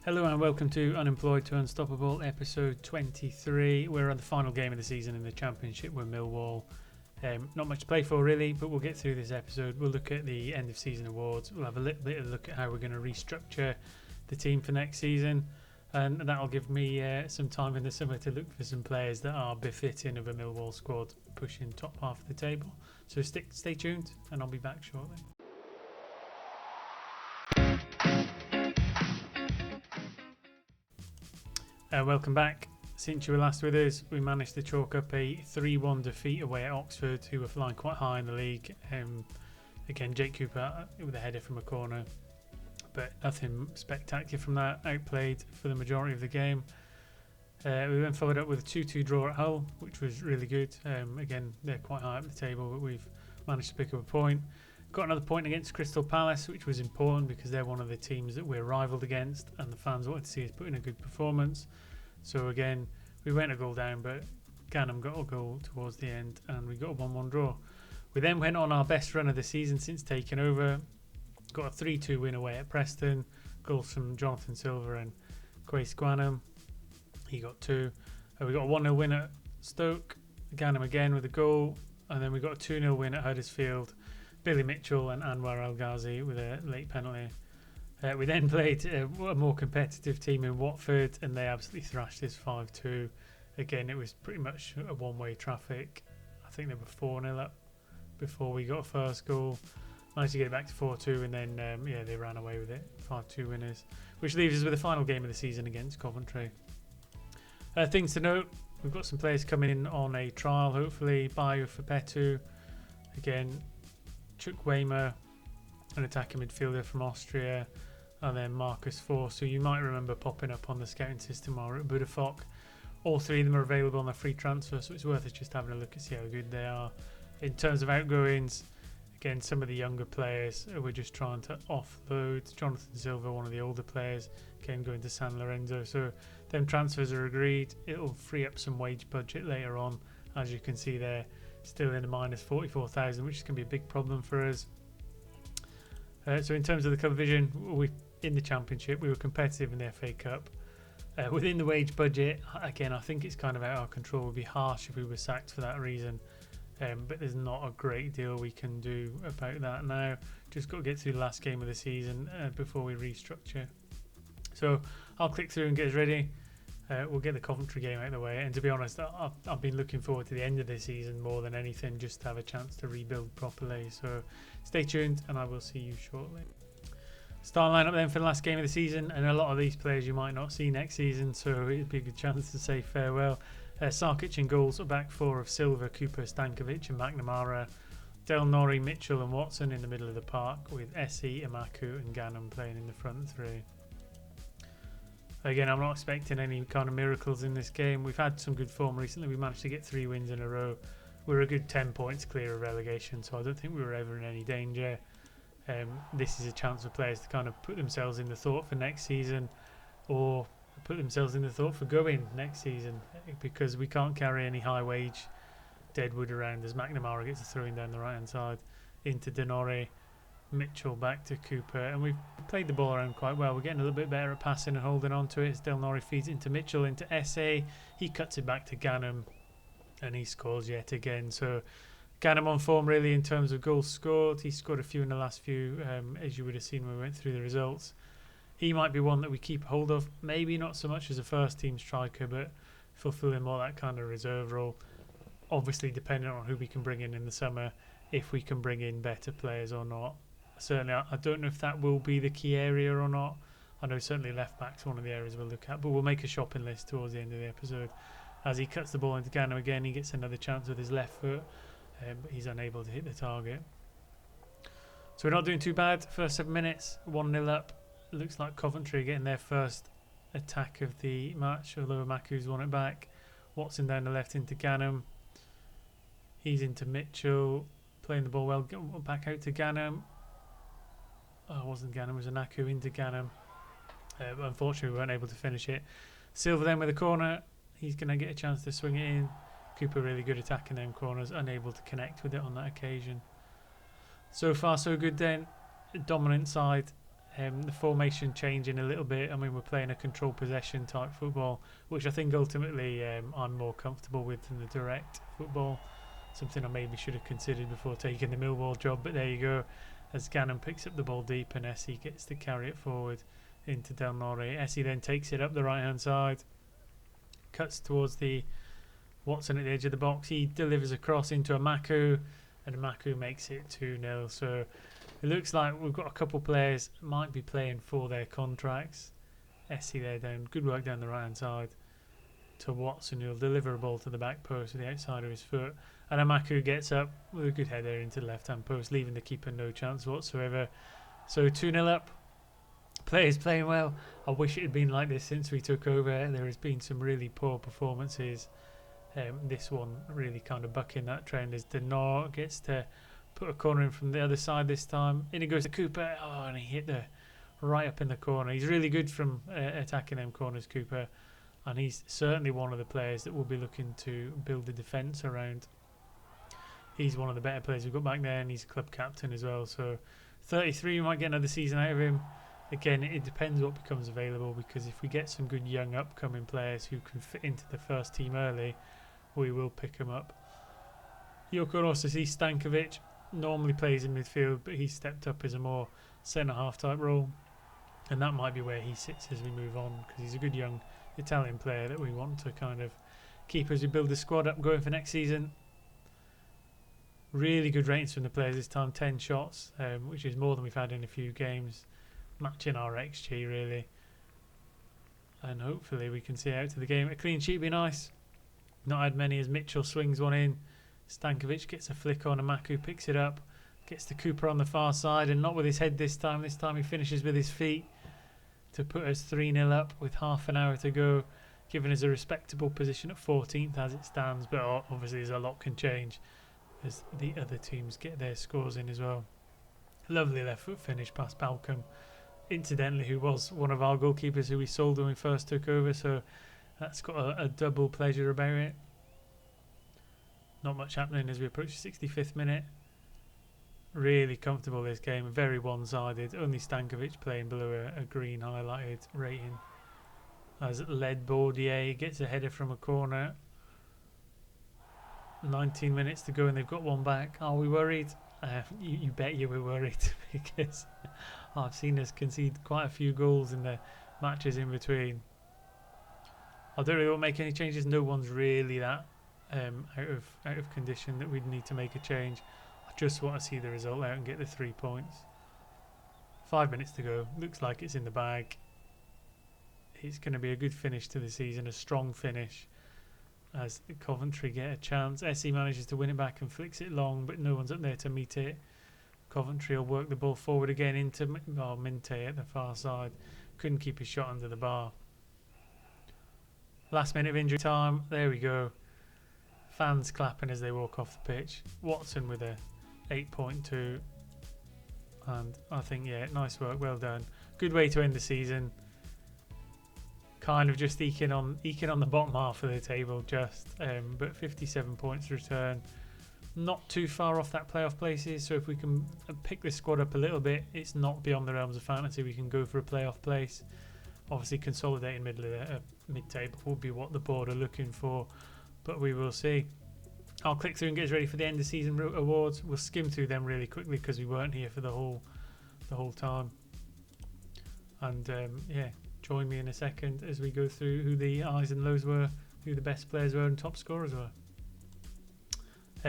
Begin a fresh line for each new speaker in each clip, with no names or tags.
Hello and welcome to Unemployed to Unstoppable, episode 23. We're on the final game of the season in the Championship with Millwall. Not much to play for really, but we'll get through this episode. We'll look at the end of season awards. We'll have a little bit of a look at how we're going to restructure the team for next season. And that'll give me some time in the summer to look for some players that are befitting of a Millwall squad pushing top half of the table. So stay tuned and I'll be back shortly. Welcome back. Since you were last with us, we managed to chalk up a 3-1 defeat away at Oxford, who were flying quite high in the league. Again, Jake Cooper with a header from a corner, but nothing spectacular from that. Outplayed for the majority of the game. We then followed up with a 2-2 draw at Hull, which was really good. Again, they're quite high up the table, but we've managed to pick up a point. Got another point against Crystal Palace, which was important because they're one of the teams that we're rivaled against and the fans wanted to see us put in a good performance. So again, we went a goal down, but Ganham got a goal towards the end and we got a 1-1 draw. We then went on our best run of the season since taking over. Got a 3-2 win away at Preston. Goals from Jonathan Silva and Quace Gwanham. He got 2. We got a 1-0 win at Stoke. Ganham again with a goal. And then we got a 2-0 win at Huddersfield. Billy Mitchell and Anwar El Ghazi with a late penalty. We then played a more competitive team in Watford and they absolutely thrashed us 5-2. Again, it was pretty much a one-way traffic. I think they were 4-0 up before we got a first goal. Managed to get it back to 4-2 and then they ran away with it. 5-2 winners. Which leaves us with the final game of the season against Coventry. Things to note, we've got some players coming in on a trial hopefully. Bayo Fepetu. Again, Chukwuemeka, an attacking midfielder from Austria, and then Marcus Forss, who you might remember popping up on the scouting system while we're at Budafok. All three of them are available on a free transfer, so it's worth us just having a look and see how good they are. In terms of outgoings, again, some of the younger players we're just trying to offload. Jonathan Silva, one of the older players, again going to San Lorenzo. So them transfers are agreed. It'll free up some wage budget later on, as you can see there. Still in a minus 44,000, which is going to be a big problem for us. So in terms of the colour vision, in the Championship, we were competitive in the FA Cup. Within the wage budget, again, I think it's kind of out of our control. It would be harsh if we were sacked for that reason. But there's not a great deal we can do about that now. Just got to get through the last game of the season before we restructure. So I'll click through and get us ready. We'll get the Coventry game out of the way, and to be honest, I've been looking forward to the end of the season more than anything, just to have a chance to rebuild properly. So stay tuned and I will see you shortly. Start lineup then for the last game of the season, and a lot of these players you might not see next season, so it'd be a good chance to say farewell. Sarkic in goals, a back four of Silva, Cooper, Stankovic and McNamara. Del Norrie, Mitchell and Watson in the middle of the park, with Essie, Imaku and Ganham playing in the front three. Again, I'm not expecting any kind of miracles in this game. We've had some good form recently. We managed to get 3 wins in a row. We're a good 10 points clear of relegation, so I don't think we were ever in any danger. This is a chance for players to kind of put themselves in the thought for next season, or put themselves in the thought for going next season, because we can't carry any high wage deadwood around as McNamara gets a throw-in down the right hand side into Denori. Mitchell back to Cooper, and we've played the ball around quite well. We're getting a little bit better at passing and holding on to it as Del Norrie feeds into Mitchell, into SA. He cuts it back to Ganham and he scores yet again. So Ganham on form really in terms of goals scored. He scored a few in the last few, as you would have seen when we went through the results. He might be one that we keep hold of, maybe not so much as a first team striker, but fulfilling more that kind of reserve role. Obviously depending on who we can bring in the summer, if we can bring in better players or not. Certainly, I don't know if that will be the key area or not. I know certainly left back's one of the areas we'll look at, but we'll make a shopping list towards the end of the episode. As he cuts the ball into Ganham again, he gets another chance with his left foot, but he's unable to hit the target. So we're not doing too bad. First 7 minutes, 1-0 up. Looks like Coventry getting their first attack of the match, although Maku's won it back. Watson down the left into Ganham. He's into Mitchell, playing the ball well, back out to Ganham. Oh, it wasn't Ganham, it was Anaku into Ganham. But unfortunately, we weren't able to finish it. Silva then with a corner. He's going to get a chance to swing it in. Cooper really good attacking them corners, unable to connect with it on that occasion. So far, so good then. Dominant side. The formation changing a little bit. I mean, we're playing a control possession type football, which I think ultimately I'm more comfortable with than the direct football. Something I maybe should have considered before taking the Millwall job, but there you go. As Gannon picks up the ball deep and Essie gets to carry it forward into Del Norre. Essie then takes it up the right hand side, cuts towards the Watson at the edge of the box. He delivers a cross into Amaku, and Amaku makes it 2-0. So it looks like we've got a couple players might be playing for their contracts. Essie there down, good work down the right hand side to Watson, who'll deliver a ball to the back post with the outside of his foot. And Amaku gets up with a good header into the left-hand post, leaving the keeper no chance whatsoever. So 2-0 up. Players playing well. I wish it had been like this since we took over. There has been some really poor performances. This one really kind of bucking that trend as Denor gets to put a corner in from the other side this time. In it goes to Cooper. Oh, and he hit the right up in the corner. He's really good from attacking them corners, Cooper. And he's certainly one of the players that we'll be looking to build the defence around. He's one of the better players we've got back there, and he's club captain as well. So 33, we might get another season out of him. Again, it depends what becomes available, because if we get some good young upcoming players who can fit into the first team early, we will pick them up. You'll also see Stankovic normally plays in midfield, but he's stepped up as a more centre-half type role, and that might be where he sits as we move on, because he's a good young Italian player that we want to kind of keep as we build the squad up going for next season. Really good ratings from the players this time, 10 shots, which is more than we've had in a few games, matching our XG really. And hopefully we can see out to the game. A clean sheet would be nice. Not had many as Mitchell swings one in. Stankovic gets a flick on, and Maku picks it up, gets to Cooper on the far side, and not with his head this time. This time he finishes with his feet to put us 3-0 up with half an hour to go, giving us a respectable position at 14th as it stands. But obviously there's a lot can change as the other teams get their scores in as well. Lovely left foot finish past Balcom, incidentally, who was one of our goalkeepers who we sold when we first took over, so that's got a double pleasure about it. Not much happening as we approach the 65th minute. Really comfortable this game, very one-sided. Only Stankovic playing below a green highlighted rating. As led Bordier gets a header from a corner. 19 minutes to go and they've got one back. Are we worried? You bet you were worried, because I've seen us concede quite a few goals in the matches in between. I don't really want to make any changes. No one's really that out of condition that we'd need to make a change. I just want to see the result out and get the 3 points. 5 minutes to go. Looks like it's in the bag. It's going to be a good finish to the season, a strong finish, as Coventry get a chance. Essie manages to win it back and flicks it long, but no one's up there to meet it. Coventry will work the ball forward again into Minte at the far side. Couldn't keep his shot under the bar. Last minute of injury time. There we go. Fans clapping as they walk off the pitch. Watson with a 8.2. And I think, yeah, nice work, well done. Good way to end the season. Kind of just eking on the bottom half of the table, but 57 points return. Not too far off that playoff places, so if we can pick this squad up a little bit, it's not beyond the realms of fantasy. We can go for a playoff place. Obviously consolidating middle of the mid-table will be what the board are looking for, but we will see. I'll click through and get us ready for the end of season awards. We'll skim through them really quickly because we weren't here for the whole time. And yeah, join me in a second as we go through who the highs and lows were, who the best players were and top scorers were.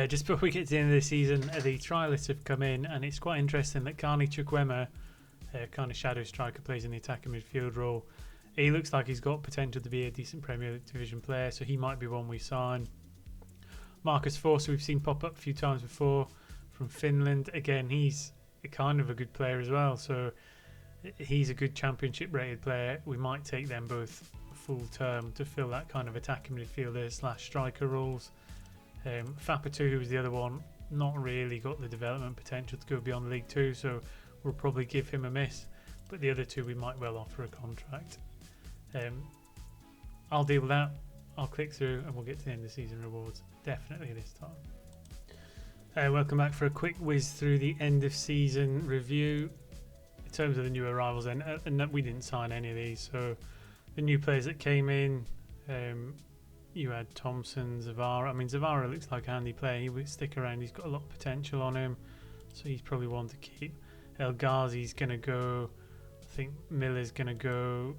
Just before we get to the end of the season, the trialists have come in, and it's quite interesting that Carney Chukwuemeka, kind of shadow striker, plays in the attacking midfield role. He looks like he's got potential to be a decent Premier Division player, so he might be one we sign. Marcus Forster, we've seen pop up a few times before from Finland. Again, he's kind of a good player as well, so he's a good championship rated player. We might take them both full term to fill that kind of attacking midfielder / striker roles. Fapatu, who was the other one, not really got the development potential to go beyond League 2, so we'll probably give him a miss, but the other two we might well offer a contract. I'll deal with that. I'll click through and we'll get to the end of season rewards definitely this time. Welcome back for a quick whiz through the end of season review. in terms of the new arrivals, then, and we didn't sign any of these. So the new players that came in, you had Thompson, Zavara. I mean, Zavara looks like a handy player. He would stick around. He's got a lot of potential on him, so he's probably one to keep. El Ghazi's going to go. I think Miller's going to go.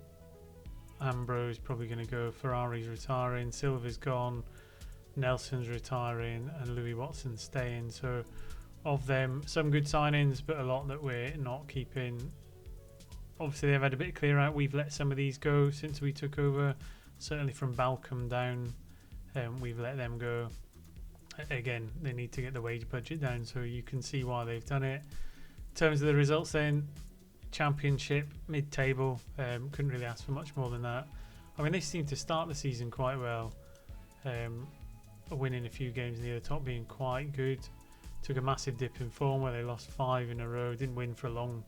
Ambrose probably going to go. Ferrari's retiring. Silva's gone. Nelson's retiring, and Louis Watson's staying. So of them, some good signings, but a lot that we're not keeping. Obviously, they've had a bit of clear out. We've let some of these go since we took over. Certainly from Balcom down, we've let them go. Again, they need to get the wage budget down, so you can see why they've done it. In terms of the results then, Championship, mid-table, couldn't really ask for much more than that. I mean, they seem to start the season quite well, winning a few games near the top, being quite good. Took a massive dip in form where they lost 5 in a row, didn't win for a long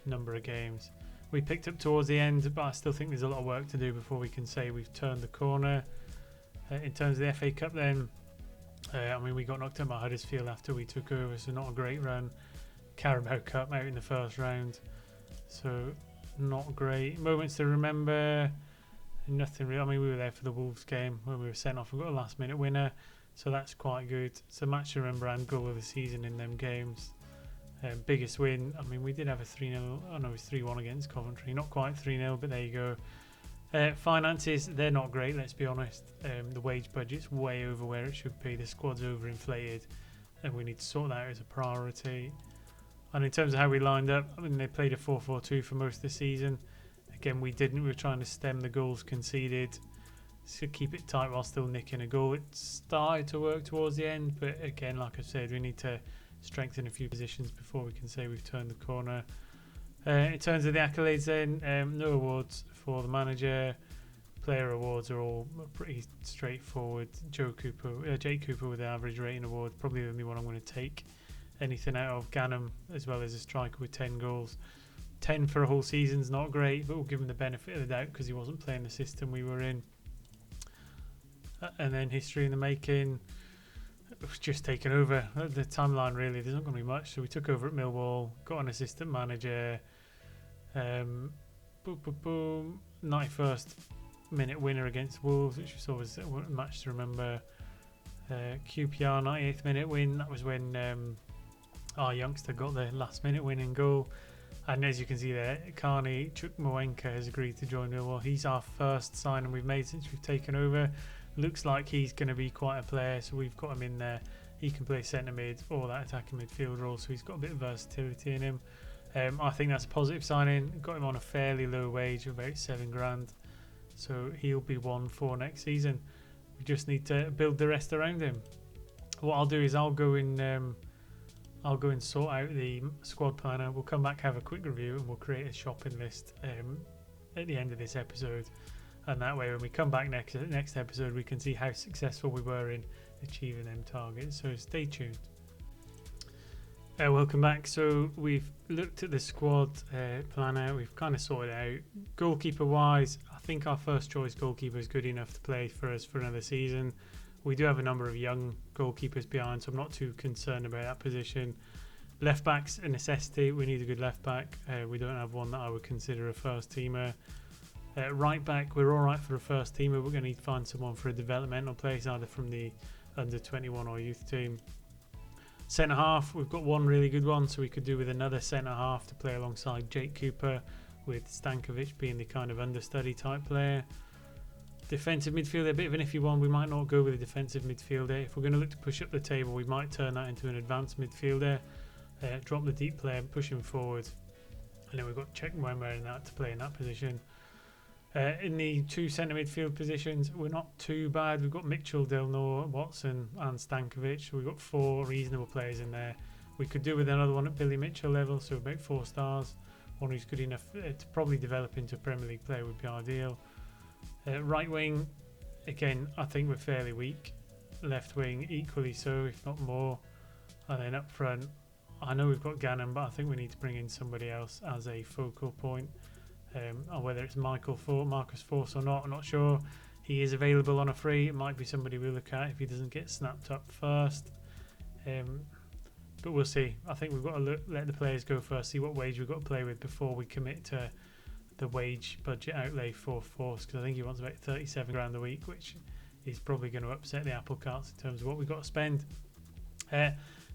number of games. We picked up towards the end, but I still think there's a lot of work to do before we can say we've turned the corner. In terms of the FA Cup then, I mean, we got knocked out by Huddersfield after we took over, so not a great run. Carabao Cup out in the first round, so not great. Moments to remember, nothing real. I mean, we were there for the Wolves game when we were sent off and got a last minute winner, so that's quite good. It's a match to remember and goal of the season in them games. Biggest win, I mean, we did have a 3-0, oh no, it was 3-1 against Coventry, not quite 3-0, but there you go. Finances, they're not great, let's be honest. The wage budget's way over where it should be, the squad's overinflated, and we need to sort that out as a priority. And in terms of how we lined up, I mean, they played a 4-4-2 for most of the season. Again, we didn't, we were trying to stem the goals conceded, so keep it tight while still nicking a goal. It started to work towards the end, but again, like I said, we need to strengthen a few positions before we can say we've turned the corner. In terms of the accolades then, no awards for the manager. Player awards are all pretty straightforward. Jake Cooper with the average rating award, probably the only one I'm going to take anything out of. Gannon as well as a striker with 10 goals. 10 for a whole season's not great, but we'll give him the benefit of the doubt because he wasn't playing the system we were in. And then history in the making. It was just taken over. The timeline really, there's not going to be much. So we took over at Millwall, got an assistant manager. Boom, boom, boom. 91st minute winner against Wolves, which was always a match to remember. QPR 98th minute win. That was when our youngster got the last minute winning goal. And as you can see there, Carney Chukwuemeka has agreed to join Millwall. He's our first signing we've made since we've taken over. Looks like he's going to be quite a player, so we've got him in there. He can play centre mid or that attacking midfield role, so he's got a bit of versatility in him. I think that's a positive signing. Got him on a fairly low wage of about $7,000, so he'll be one for next season. We just need to build the rest around him. What I'll do is I'll go and sort out the squad planner. We'll come back, have a quick review, and we'll create a shopping list at the end of this episode. And that way, when we come back next episode, we can see how successful we were in achieving them targets. So stay tuned. Welcome back. So we've looked at the squad planner. We've kind of sorted out. Goalkeeper-wise, I think our first choice goalkeeper is good enough to play for us for another season. We do have a number of young goalkeepers behind, so I'm not too concerned about that position. Left back's a necessity. We need a good left back. We don't have one that I would consider a first teamer. Right back, we're all right for a first teamer. We're going to need to find someone for a developmental place, either from the under 21 or youth team. Centre half, we've got one really good one, so we could do with another centre half to play alongside Jake Cooper, with Stankovic being the kind of understudy type player. Defensive midfielder, a bit of an iffy one. We might not go with a defensive midfielder. If we're going to look to push up the table, we might turn that into an advanced midfielder, drop the deep player, push him forward, and then we've got Chukwuemeka in that to play in that position. In the two centre midfield positions, we're not too bad. We've got Mitchell, Delnor, Watson and Stankovic. So we've got 4 reasonable players in there. We could do with another one at Billy Mitchell level, so about 4 stars. One who's good enough to probably develop into a Premier League player would be ideal. Right wing, again, I think we're fairly weak. Left wing, equally so, if not more. And then up front, I know we've got Gannon, but I think we need to bring in somebody else as a focal point. Or whether it's Marcus Force or not, I'm not sure. He is available on a free. It might be somebody we'll look at if he doesn't get snapped up first. But we'll see. I think we've got to let the players go first, see what wage we've got to play with before we commit to the wage budget outlay for Force, because I think he wants about 37 grand a week, which is probably going to upset the apple carts in terms of what we've got to spend.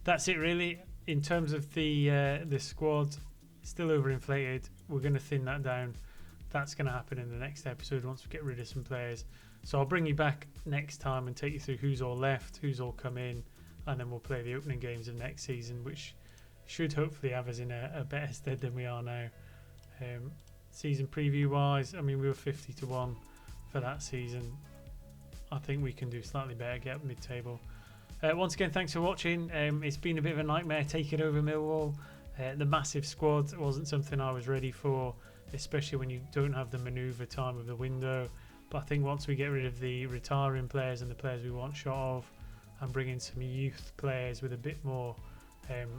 That's it really. In terms of the squad, still overinflated. We're going to thin that down. That's going to happen in the next episode once we get rid of some players. So I'll bring you back next time and take you through who's all left, who's all come in, and then we'll play the opening games of next season, which should hopefully have us in a better stead than we are now. Season preview wise, I mean, we were 50-1 for that season. I think we can do slightly better, get up mid-table. Once again, thanks for watching. It's been a bit of a nightmare taking over Millwall. The massive squad wasn't something I was ready for, especially when you don't have the manoeuvre time of the window. But I think once we get rid of the retiring players and the players we want shot of, and bring in some youth players with a bit more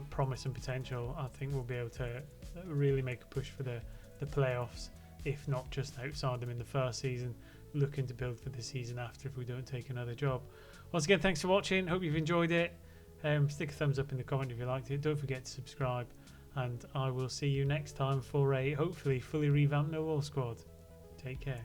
promise and potential, I think we'll be able to really make a push for the playoffs, if not just outside them in the first season, looking to build for the season after if we don't take another job. Once again, thanks for watching. Hope you've enjoyed it. Stick a thumbs up in the comment if you liked it. Don't forget to subscribe, and I will see you next time for a hopefully fully revamped Millwall squad. Take care.